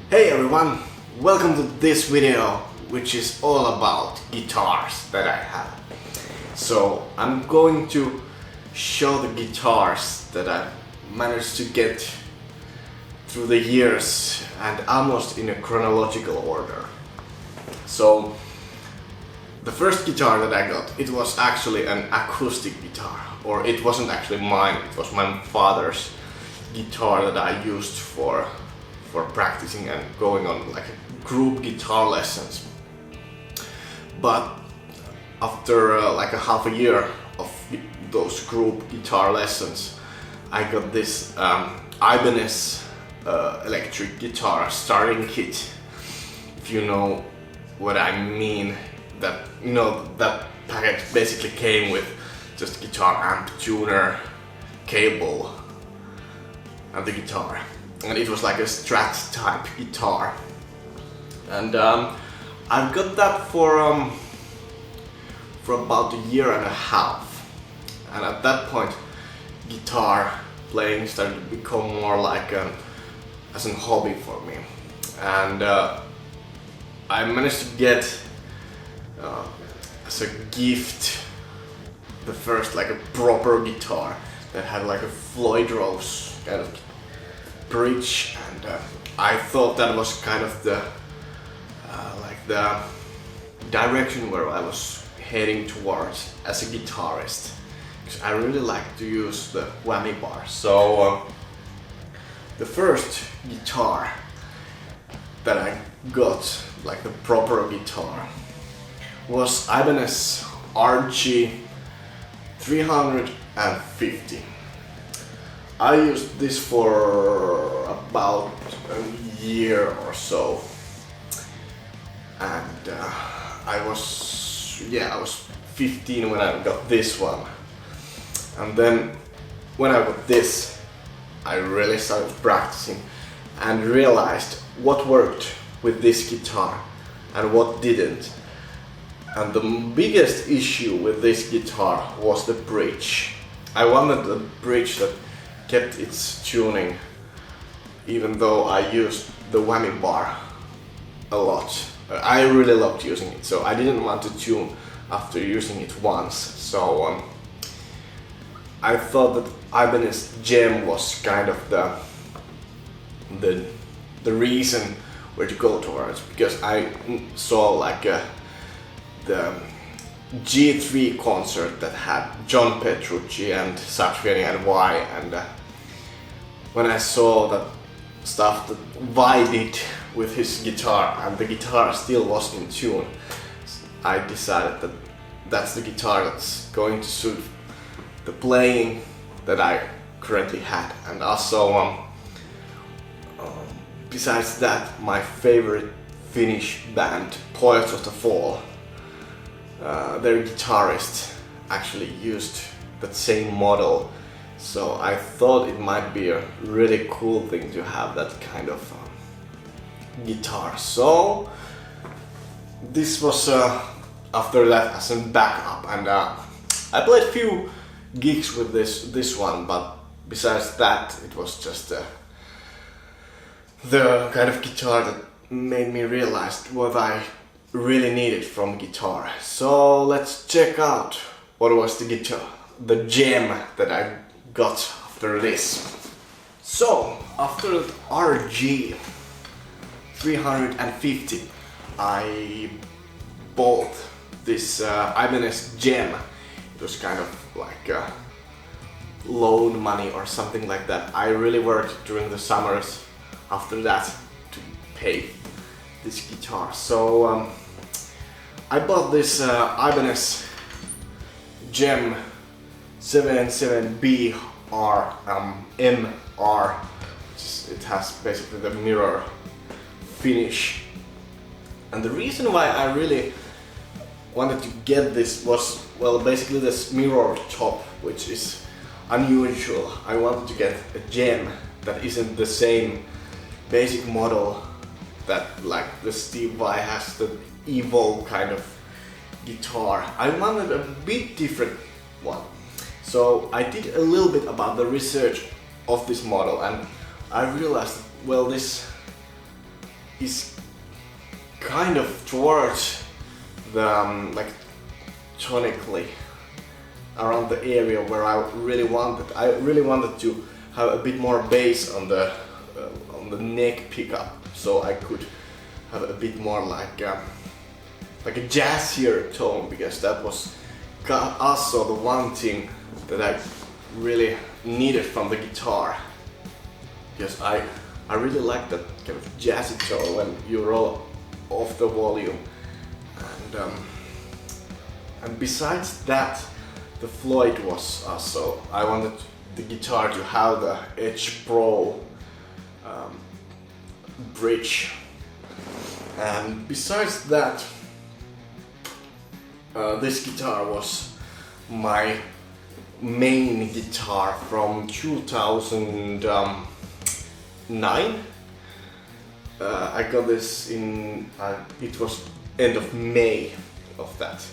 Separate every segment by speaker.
Speaker 1: Hey everyone, welcome to this video which is all about guitars that I have. So I'm going to show the guitars that I managed to get through the years and almost in a chronological order. So the first guitar that I got, it was actually an acoustic guitar, or it wasn't actually mine, it was my father's guitar that I used for practicing and going on like group guitar lessons. But after like a half a year of those group guitar lessons, I got this Ibanez electric guitar starting kit. If you know what I mean, that that package basically came with just guitar amp, tuner, cable, and the guitar. And it was like a Strat type guitar, and I've got that for about a year and a half. And at that point, guitar playing started to become more like as a hobby for me. And I managed to get as a gift the first like a proper guitar that had like a Floyd Rose kind of bridge, and I thought that was kind of the like the direction where I was heading towards as a guitarist, because I really like to use the whammy bar. So the first guitar that I got, like the proper guitar, was Ibanez RG 350. I used this for about a year or so, and I was 15 when I got this one. And then when I got this, I really started practicing and realized what worked with this guitar and what didn't. And the biggest issue with this guitar was the bridge. I wanted a bridge that kept its tuning, even though I used the whammy bar a lot. I really loved using it, so I didn't want to tune after using it once. So I thought that Ibanez Gem was kind of the reason where to go towards, because I saw like the G3 concert that had John Petrucci and Satriani and Y, and when I saw that stuff that Y did with his guitar and the guitar still was in tune, I decided that that's the guitar that's going to suit the playing that I currently had. And also besides that, my favorite Finnish band, Poets of the Fall, their guitarist actually used that same model, so I thought it might be a really cool thing to have that kind of guitar. So this was after that as a backup, and I played a few gigs with this one, but besides that, it was just the kind of guitar that made me realize what I really needed from guitar. So let's check out what was the gem that I got after this. So after the RG 350, I bought this Ibanez Gem. It was kind of like loan money or something like that. I really worked during the summers after that to pay this guitar. So I bought this Ibanez Gem 77B R MR. It has basically the mirror finish, and the reason why I really wanted to get this was, well, basically this mirror top, which is unusual. I wanted to get a gem that isn't the same basic model that like the Steve Vai has, the Evo kind of guitar. I wanted a bit different one. So I did a little bit about the research of this model, and I realized, well, this is kind of towards the like tonically around the area where I really wanted. I really wanted to have a bit more bass on the neck pickup, so I could have a bit more like a jazzier tone, because that was also the one thing that I really needed from the guitar, because I really like that kind of jazzy tone when you roll off the volume, and besides that, the Floyd was also, I wanted the guitar to have the Edge Pro bridge, and besides that, this guitar was my main guitar from 2009. I got this in, it was end of May of that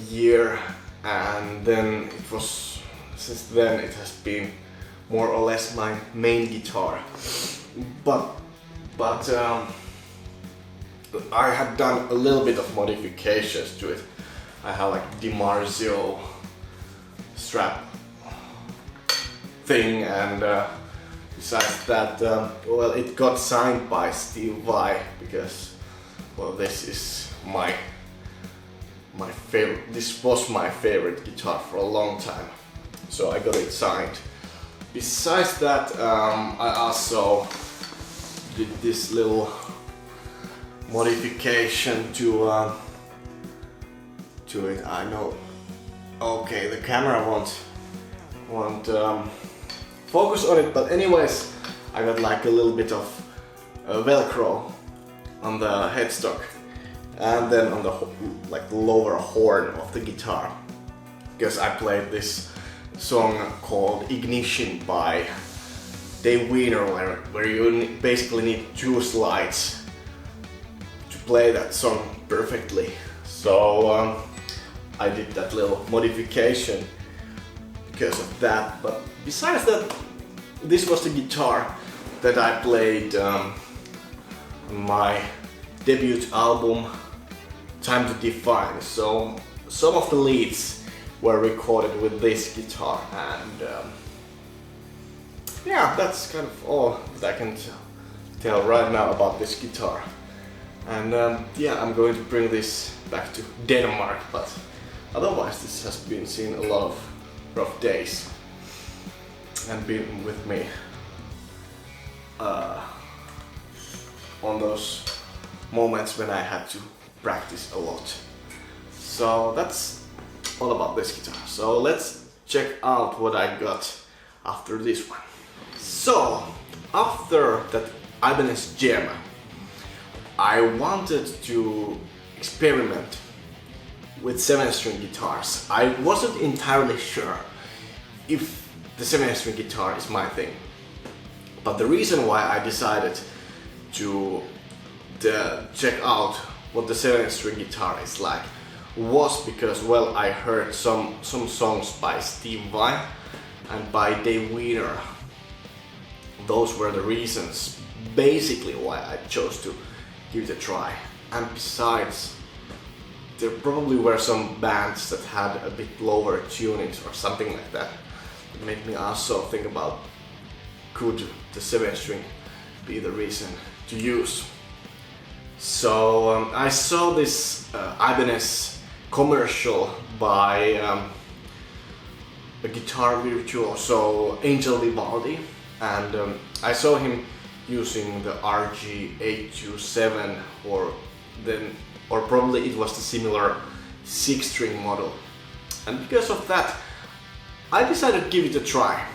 Speaker 1: year, and then it was, since then it has been more or less my main guitar. But I had done a little bit of modifications to it. I have like DiMarzio strap thing, and besides that, well, it got signed by Steve Vai, because, well, this is my favorite. This was my favorite guitar for a long time, so I got it signed. Besides that, I also did this little modification to it. I know. Okay, the camera won't focus on it, but anyways, I got like a little bit of Velcro on the headstock, and then on the like lower horn of the guitar, because I played this song called Ignition by Dave Weiner, where you basically need 2 slides to play that song perfectly. So I did that little modification because of that. But besides that, this was the guitar that I played on my debut album Time to Define. So some of the leads were recorded with this guitar, and yeah, that's kind of all that I can tell right now about this guitar. And yeah, I'm going to bring this back to Denmark, but otherwise this has been seen a lot of rough days and been with me on those moments when I had to practice a lot. So that's all about this guitar. So let's check out what I got after this one. So after that Ibanez Gem, I wanted to experiment with 7-string guitars. I wasn't entirely sure if the 7-string guitar is my thing, but the reason why I decided to check out what the 7-string guitar is like was because, well, I heard some songs by Steve Vai and by Dave Weiner. Those were the reasons basically why I chose to give it a try. And besides, there probably were some bands that had a bit lower tunings or something like that. It made me also think about, could the 7-string be the reason to use? So I saw this Ibanez commercial by a guitar virtuoso, Angel Vivaldi, and I saw him using the RG827, or probably it was the similar 6-string model, and because of that I decided to give it a try,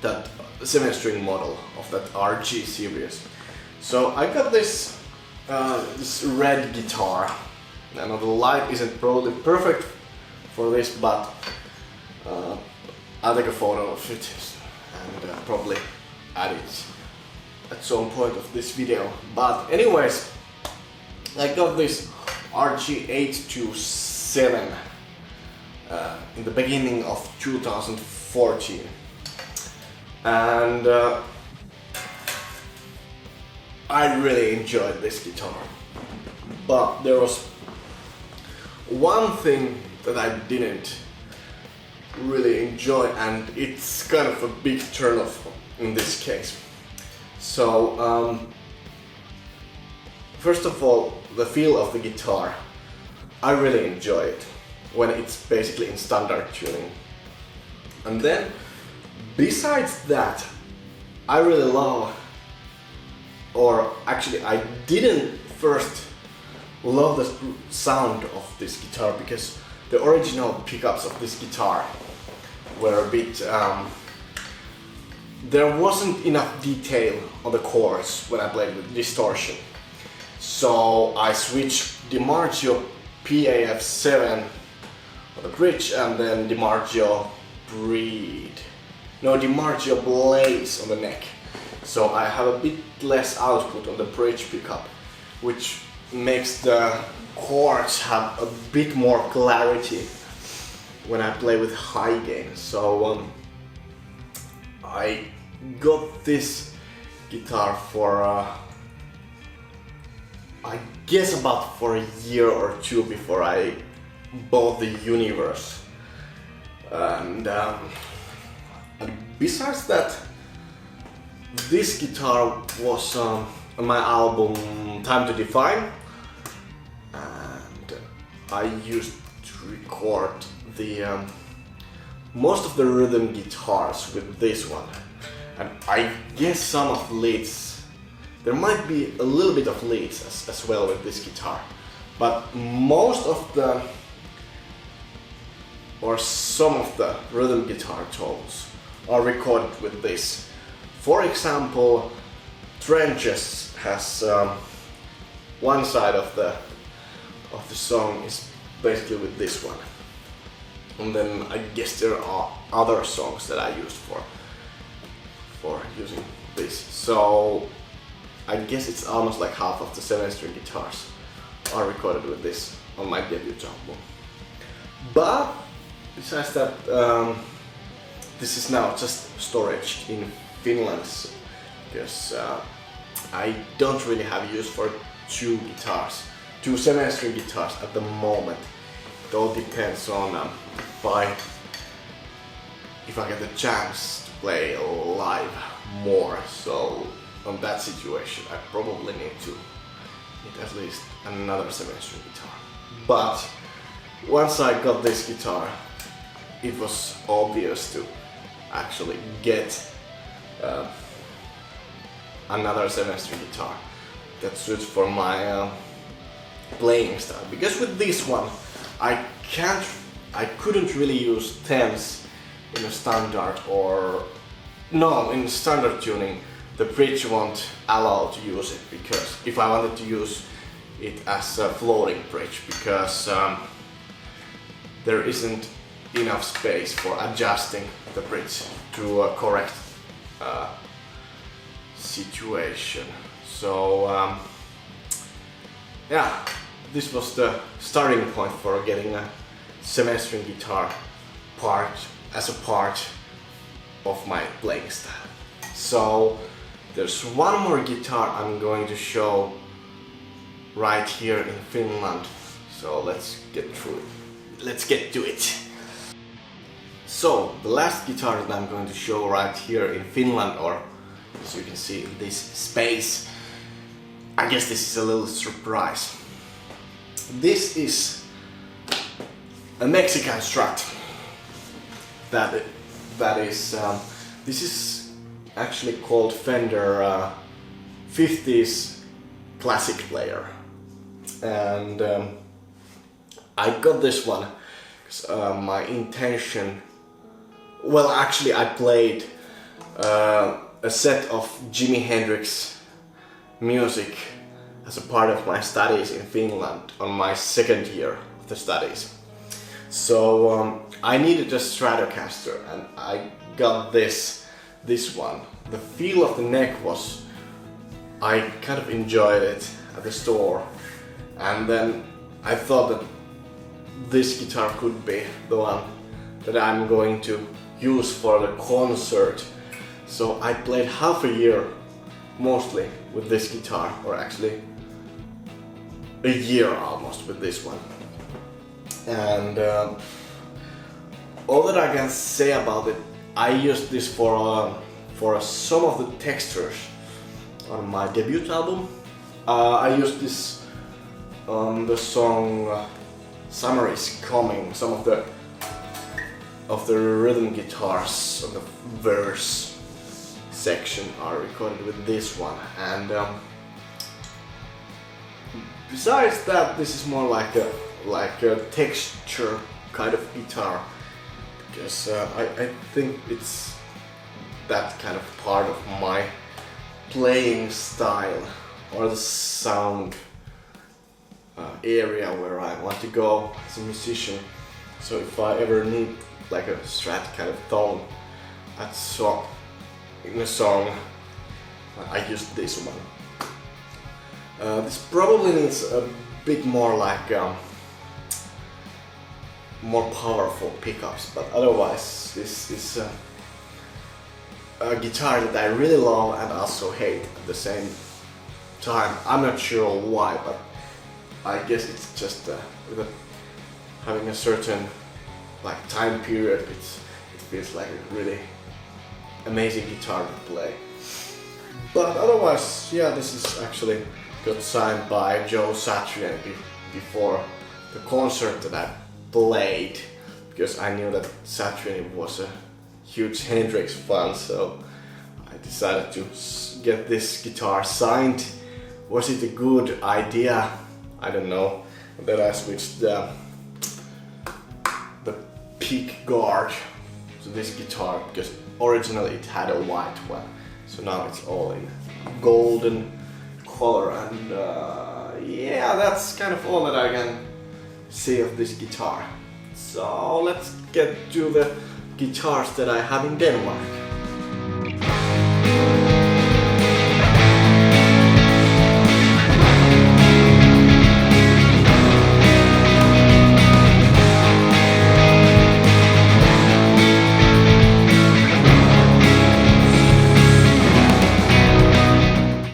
Speaker 1: that 7-string model of that RG series. So I got this this red guitar. I know the light isn't probably perfect for this, but I'll take a photo of it and probably add it at some point of this video. But anyways, I got this RG827 in the beginning of 2014, and I really enjoyed this guitar. But there was one thing that I didn't really enjoy, and it's kind of a big turn-off in this case. So, first of all, the feel of the guitar. I really enjoy it when it's basically in standard tuning. And then, besides that, I really love, or actually I didn't first love the sound of this guitar because the original pickups of this guitar were a bit, there wasn't enough detail on the chords when I played with distortion. So I switched DiMarzio PAF7 on the bridge and then DiMarzio Blaze on the neck. So I have a bit less output on the bridge pickup, which makes the chords have a bit more clarity when I play with high gain. So I got this guitar for I guess about for a year or two before I bought the Universe. And besides that, this guitar was on my album Time to Define, and I used to record the most of the rhythm guitars with this one, and I guess some of the leads. There might be a little bit of leads as well with this guitar, but most of the, or some of the rhythm guitar tones are recorded with this. For example, Trenches has one side of the song is basically with this one, and then I guess there are other songs that I used for using this. So I guess it's almost like half of the 7-string guitars are recorded with this on my debut album. But besides that, this is now just storage in Finland, because I don't really have use for two 7-string guitars at the moment. It all depends on if I get the chance to play live more. So on that situation, I probably need at least another 7-string guitar. But once I got this guitar, it was obvious to actually get another 7-string guitar that suits for my playing style. Because with this one, I couldn't really use 10s in a standard, or no, in standard tuning. The bridge won't allow to use it, because if I wanted to use it as a floating bridge, because there isn't enough space for adjusting the bridge to a correct situation. So yeah, this was the starting point for getting a 7-string guitar as a part of my playing style. So there's one more guitar I'm going to show right here in Finland. So let's get through it. Let's get to it. So the last guitar that I'm going to show right here in Finland, or as you can see in this space, I guess this is a little surprise. This is a Mexican Strat. This is actually called Fender 50s Classic Player, and I got this one because my intention. Well, actually, I played a set of Jimi Hendrix music as a part of my studies in Finland on my second year of the studies. So I needed a Stratocaster, and I got this one. The feel of the neck was, I kind of enjoyed it at the store, and then I thought that this guitar could be the one that I'm going to use for the concert. So I played half a year mostly with this guitar, or actually a year almost with this one. And all that I can say about it, I used this for some of the textures on my debut album. I used this on the song Summer Is Coming. Some of the rhythm guitars on the verse section are recorded with this one. And besides that, this is more like a texture kind of guitar, because I think it's that kind of part of my playing style or the sound area where I want to go as a musician. So if I ever need like a Strat kind of tone in a song, I use this one. This probably needs a bit more like more powerful pickups, but otherwise this is a guitar that I really love and also hate at the same time. I'm not sure why, but I guess it's just with having a certain like time period, it feels like a really amazing guitar to play. But otherwise, yeah, this is actually got signed by Joe Satriani before the concert that I played, because I knew that Satriani was a huge Hendrix fan, so I decided to get this guitar signed. Was it a good idea? I don't know. And then I switched the pick guard to this guitar, because originally it had a white one, so now it's all in golden color. And yeah, that's kind of all that I can say of this guitar. So let's get to the guitars that I have in Denmark.